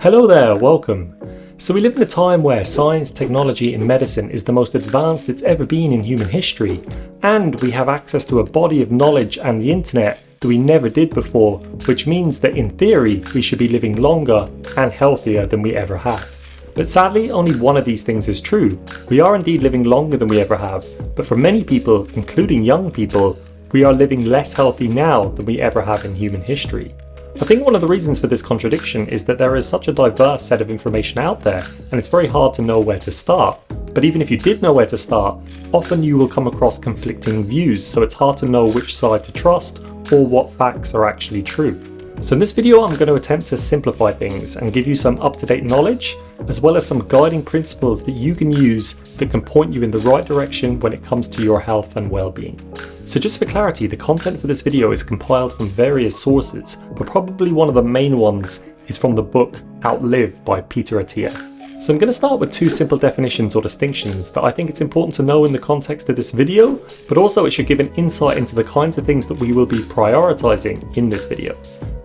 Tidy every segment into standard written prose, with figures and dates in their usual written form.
Hello there, welcome. So we live in a time where science, technology and medicine is the most advanced it's ever been in human history, and we have access to a body of knowledge and the internet that we never did before, which means that in theory we should be living longer and healthier than we ever have. But sadly, only one of these things is true. We are indeed living longer than we ever have, but for many people, including young people, we are living less healthy now than we ever have in human history. I think one of the reasons for this contradiction is that there is such a diverse set of information out there, and it's very hard to know where to start. But even if you did know where to start, often you will come across conflicting views, so it's hard to know which side to trust or what facts are actually true. So in this video I'm going to attempt to simplify things and give you some up-to-date knowledge, as well as some guiding principles that you can use that can point you in the right direction when it comes to your health and well-being. So just for clarity, the content for this video is compiled from various sources, but probably one of the main ones is from the book Outlive by Peter Attia. So I'm going to start with two simple definitions or distinctions that I think it's important to know in the context of this video, but also it should give an insight into the kinds of things that we will be prioritizing in this video.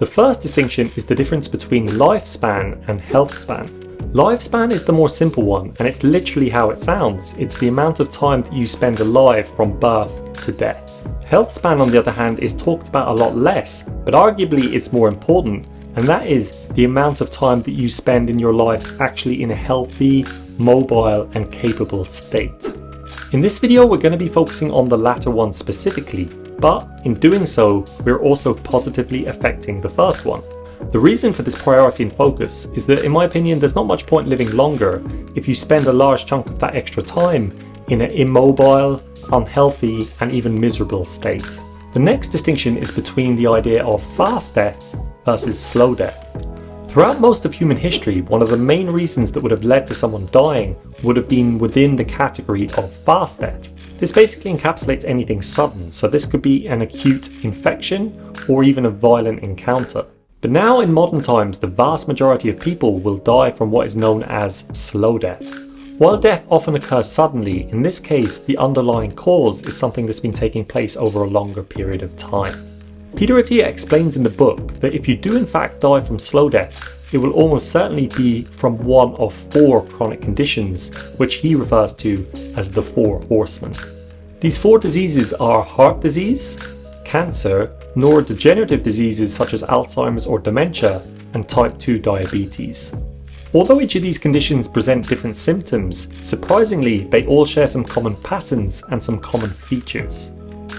The first distinction is the difference between lifespan and health span. Lifespan is the more simple one, and it's literally how it sounds. It's the amount of time that you spend alive from birth to death. Health span, on the other hand, is talked about a lot less, but arguably it's more important, and that is the amount of time that you spend in your life actually in a healthy, mobile and capable state. In this video we're going to be focusing on the latter one specifically, but in doing so we're also positively affecting the first one. The reason for this priority and focus is that, in my opinion, there's not much point living longer if you spend a large chunk of that extra time in an immobile, unhealthy and even miserable state. The next distinction is between the idea of fast death versus slow death. Throughout most of human history, one of the main reasons that would have led to someone dying would have been within the category of fast death. This basically encapsulates anything sudden, so this could be an acute infection or even a violent encounter. But now in modern times, the vast majority of people will die from what is known as slow death. While death often occurs suddenly, in this case the underlying cause is something that's been taking place over a longer period of time. Peter Attia explains in the book that if you do in fact die from slow death, it will almost certainly be from one of 4 chronic conditions, which he refers to as the 4 Horsemen. These 4 diseases are heart disease, cancer, neurodegenerative diseases such as Alzheimer's or dementia, and type 2 diabetes. Although each of these conditions present different symptoms, surprisingly they all share some common patterns and some common features.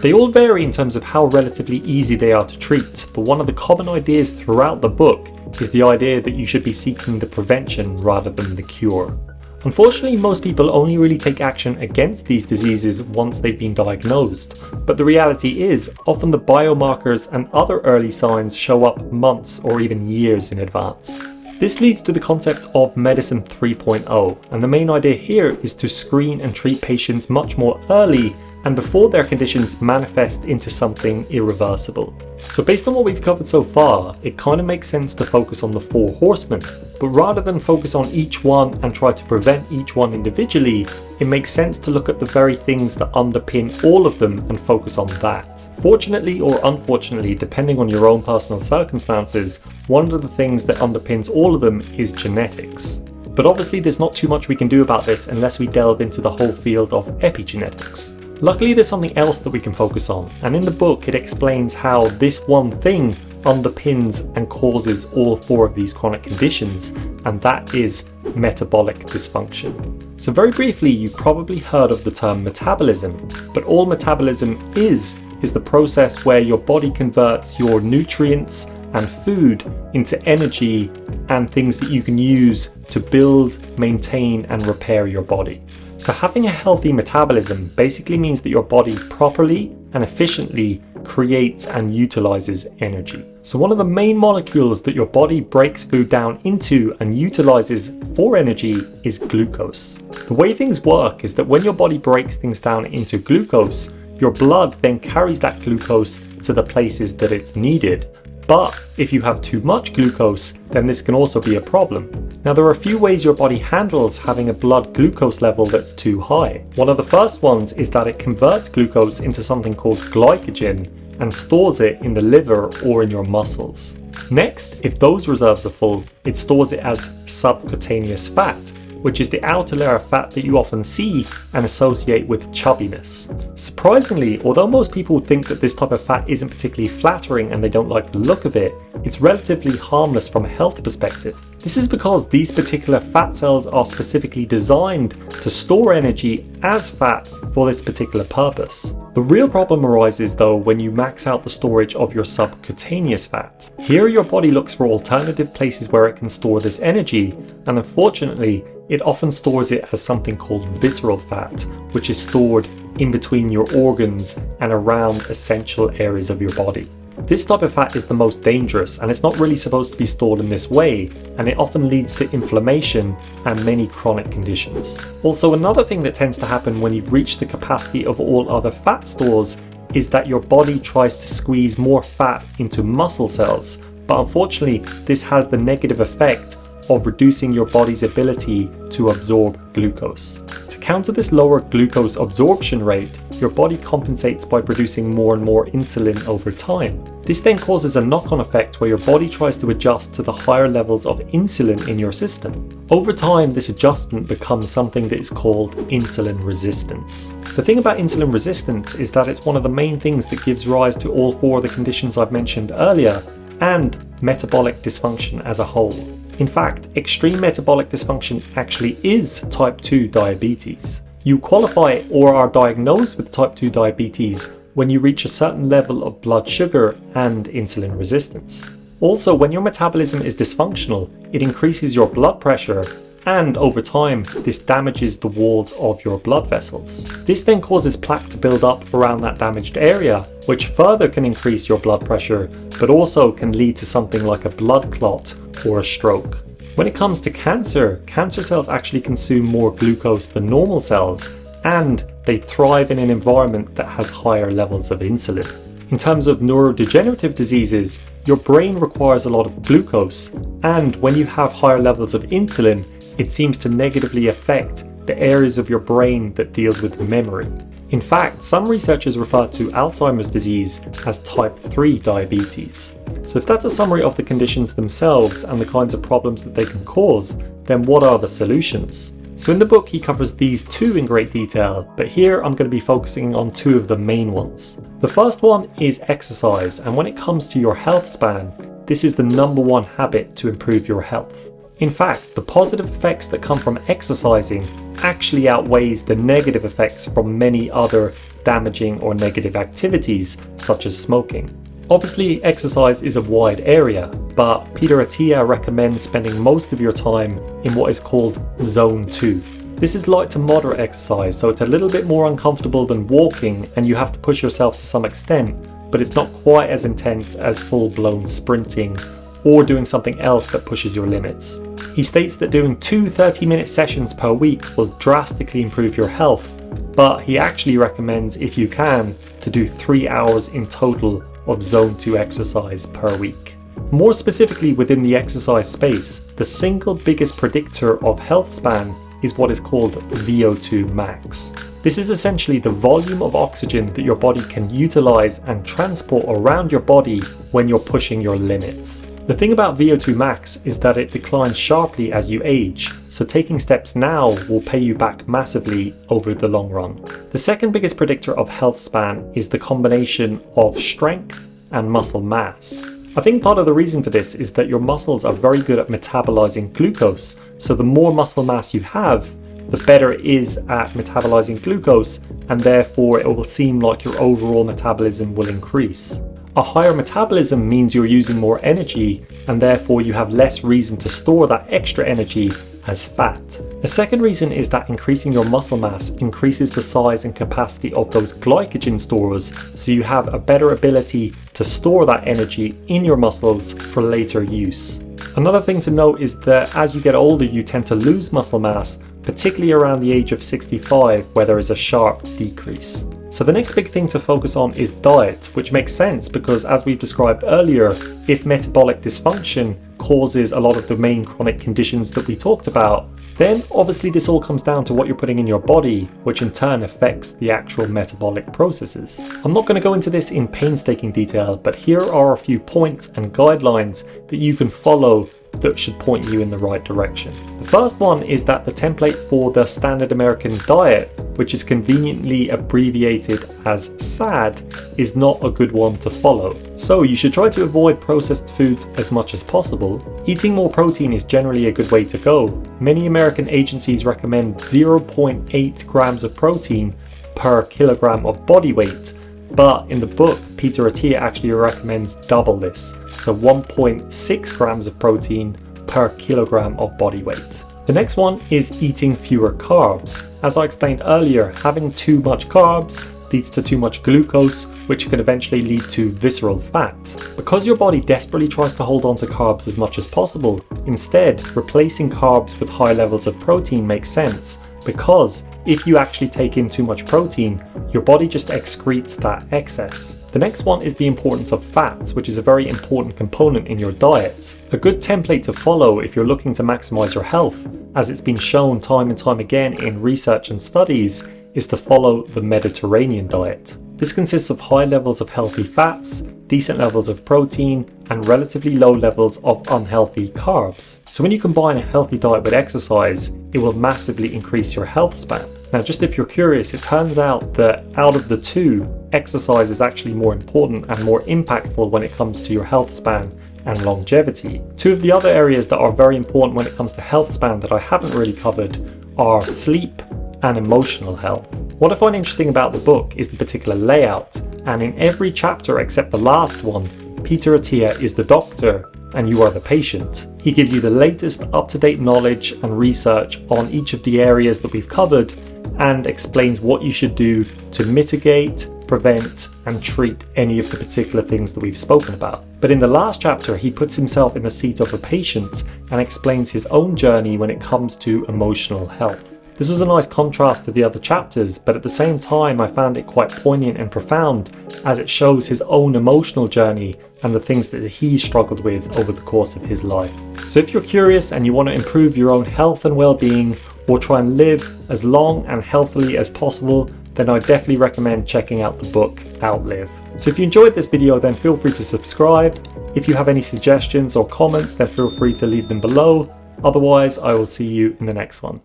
They all vary in terms of how relatively easy they are to treat, but one of the common ideas throughout the book is the idea that you should be seeking the prevention rather than the cure. Unfortunately, most people only really take action against these diseases once they've been diagnosed, but the reality is often the biomarkers and other early signs show up months or even years in advance. This leads to the concept of Medicine 3.0, and the main idea here is to screen and treat patients much more early and before their conditions manifest into something irreversible. So based on what we've covered so far, it kind of makes sense to focus on the 4 Horsemen, but rather than focus on each one and try to prevent each one individually, it makes sense to look at the very things that underpin all of them and focus on that. Fortunately or unfortunately, depending on your own personal circumstances, one of the things that underpins all of them is genetics. But obviously there's not too much we can do about this unless we delve into the whole field of epigenetics. Luckily there's something else that we can focus on, and in the book it explains how this one thing underpins and causes all 4 of these chronic conditions, and that is metabolic dysfunction. So very briefly, you've probably heard of the term metabolism, but all metabolism is the process where your body converts your nutrients and food into energy and things that you can use to build, maintain and repair your body. So having a healthy metabolism basically means that your body properly and efficiently creates and utilizes energy. So one of the main molecules that your body breaks food down into and utilizes for energy is glucose. The way things work is that when your body breaks things down into glucose, your blood then carries that glucose to the places that it's needed. But if you have too much glucose, then this can also be a problem. Now there are a few ways your body handles having a blood glucose level that's too high. One of the first ones is that it converts glucose into something called glycogen and stores it in the liver or in your muscles. Next, if those reserves are full, it stores it as subcutaneous fat, which is the outer layer of fat that you often see and associate with chubbiness. Surprisingly, although most people would think that this type of fat isn't particularly flattering and they don't like the look of it, it's relatively harmless from a health perspective. This is because these particular fat cells are specifically designed to store energy as fat for this particular purpose. The real problem arises though when you max out the storage of your subcutaneous fat. Here your body looks for alternative places where it can store this energy, and unfortunately it often stores it as something called visceral fat, which is stored in between your organs and around essential areas of your body. This type of fat is the most dangerous, and it's not really supposed to be stored in this way, and it often leads to inflammation and many chronic conditions. Also, another thing that tends to happen when you've reached the capacity of all other fat stores is that your body tries to squeeze more fat into muscle cells, but unfortunately this has the negative effect of reducing your body's ability to absorb glucose. To counter this lower glucose absorption rate, your body compensates by producing more and more insulin over time. This then causes a knock-on effect where your body tries to adjust to the higher levels of insulin in your system. Over time, this adjustment becomes something that is called insulin resistance. The thing about insulin resistance is that it's one of the main things that gives rise to all four of the conditions I've mentioned earlier, and metabolic dysfunction as a whole. In fact, extreme metabolic dysfunction actually is type 2 diabetes. You qualify or are diagnosed with type 2 diabetes when you reach a certain level of blood sugar and insulin resistance. Also, when your metabolism is dysfunctional, it increases your blood pressure, and over time, this damages the walls of your blood vessels. This then causes plaque to build up around that damaged area, which further can increase your blood pressure, but also can lead to something like a blood clot or a stroke. When it comes to cancer cells actually consume more glucose than normal cells, and they thrive in an environment that has higher levels of insulin. In terms of neurodegenerative diseases, your brain requires a lot of glucose, and when you have higher levels of insulin, it seems to negatively affect the areas of your brain that deals with memory. In fact, some researchers refer to Alzheimer's disease as type 3 diabetes. So if that's a summary of the conditions themselves and the kinds of problems that they can cause, then what are the solutions? So in the book he covers these two in great detail, but here I'm going to be focusing on two of the main ones. The first one is exercise, and when it comes to your health span, this is the number one habit to improve your health. In fact, the positive effects that come from exercising actually outweighs the negative effects from many other damaging or negative activities such as smoking. Obviously, exercise is a wide area, but Peter Attia recommends spending most of your time in what is called Zone 2. This is light to moderate exercise, so it's a little bit more uncomfortable than walking and you have to push yourself to some extent, but it's not quite as intense as full-blown sprinting or doing something else that pushes your limits. He states that doing 2 30-minute sessions per week will drastically improve your health, but he actually recommends, if you can, to do 3 hours in total of Zone 2 exercise per week. More specifically within the exercise space, the single biggest predictor of health span is what is called VO2 max. This is essentially the volume of oxygen that your body can utilize and transport around your body when you're pushing your limits. The thing about VO2 max is that it declines sharply as you age, so taking steps now will pay you back massively over the long run. The second biggest predictor of health span is the combination of strength and muscle mass. I think part of the reason for this is that your muscles are very good at metabolizing glucose, so the more muscle mass you have, the better it is at metabolizing glucose, and therefore it will seem like your overall metabolism will increase. A higher metabolism means you're using more energy, and therefore you have less reason to store that extra energy as fat. A second reason is that increasing your muscle mass increases the size and capacity of those glycogen stores, so you have a better ability to store that energy in your muscles for later use. Another thing to note is that as you get older you tend to lose muscle mass, particularly around the age of 65 where there is a sharp decrease. So the next big thing to focus on is diet, which makes sense because as we've described earlier, if metabolic dysfunction causes a lot of the main chronic conditions that we talked about, then obviously this all comes down to what you're putting in your body, which in turn affects the actual metabolic processes. I'm not going to go into this in painstaking detail, but here are a few points and guidelines that you can follow that should point you in the right direction. The first one is that the template for the standard American diet, which is conveniently abbreviated as SAD, is not a good one to follow. So you should try to avoid processed foods as much as possible. Eating more protein is generally a good way to go. Many American agencies recommend 0.8 grams of protein per kilogram of body weight, but in the book, Peter Attia actually recommends double this, so 1.6 grams of protein per kilogram of body weight. The next one is eating fewer carbs. As I explained earlier, having too much carbs leads to too much glucose, which can eventually lead to visceral fat. Because your body desperately tries to hold on to carbs as much as possible, instead, replacing carbs with high levels of protein makes sense, because if you actually take in too much protein, your body just excretes that excess. The next one is the importance of fats, which is a very important component in your diet. A good template to follow if you're looking to maximize your health, as it's been shown time and time again in research and studies, is to follow the Mediterranean diet. This consists of high levels of healthy fats, decent levels of protein, and relatively low levels of unhealthy carbs. So when you combine a healthy diet with exercise, it will massively increase your health span. Now, just if you're curious, it turns out that out of the two, exercise is actually more important and more impactful when it comes to your health span and longevity. Two of the other areas that are very important when it comes to health span that I haven't really covered are sleep and emotional health. What I find interesting about the book is the particular layout, and in every chapter except the last one, Peter Attia is the doctor and you are the patient. He gives you the latest up-to-date knowledge and research on each of the areas that we've covered and explains what you should do to mitigate, prevent, and treat any of the particular things that we've spoken about. But in the last chapter, he puts himself in the seat of a patient and explains his own journey when it comes to emotional health. This was a nice contrast to the other chapters, but at the same time I found it quite poignant and profound as it shows his own emotional journey and the things that he struggled with over the course of his life. So if you're curious and you want to improve your own health and well-being, or try and live as long and healthily as possible, then I definitely recommend checking out the book Outlive. So if you enjoyed this video, then feel free to subscribe. If you have any suggestions or comments, then feel free to leave them below. Otherwise, I will see you in the next one.